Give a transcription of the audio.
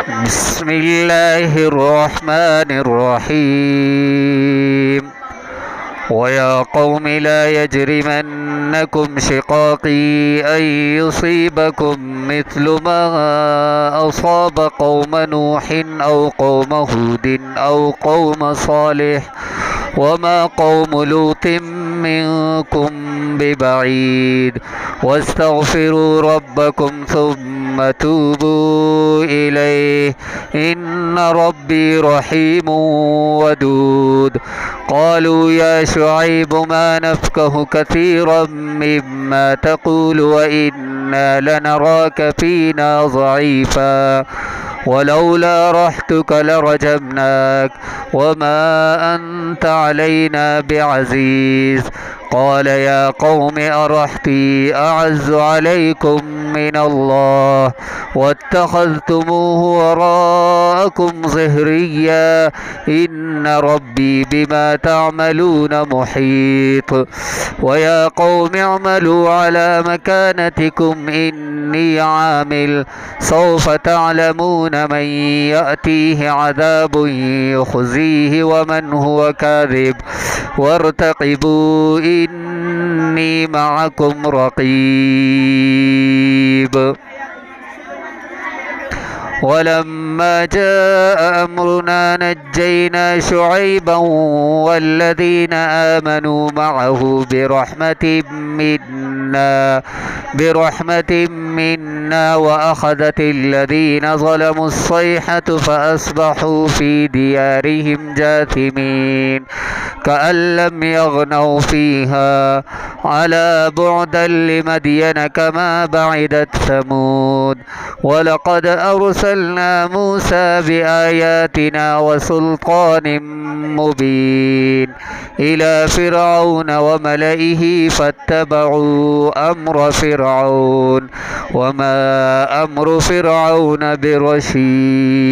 بسم الله الرحمن الرحيم ويا قوم لا يجرمنكم شقاقي أن يصيبكم مثل ما أصاب قوم نوح أو قوم هود أو قوم صالح وما قوم لوط منكم ببعيد واستغفروا ربكم ثم توبوا إليه إن ربي رحيم ودود. قالوا يا شعيب ما نفقه كثيرا مما تقول وإنا لنراك فينا ضعيفا ولولا رحتك لرجمناك وما أنت علينا بعزيز. قال يا قوم أرحتي أعز عليكم من الله واتخذتموه وراءكم ظهريا إن ربي بما تعملون محيط. ويا قوم اعملوا على مكانتكم إني عامل سوف تعلمون من يأتيه عذاب يخزيه ومن هو كاذب وارتقبوا إني معكم رقيب. ولما جاء أمرنا نجينا شعيبا والذين آمنوا معه برحمة منا وأخذت الذين ظلموا الصيحة فأصبحوا في ديارهم جاثمين كأن لم يغنوا فيها على بعدا لمدين كما بعدت ثمود. ولقد أرسلنا موسى بآياتنا وسلطان مبين إلى فرعون وملئه فاتبعوا أمر فرعون وما أمر فرعون برشيد.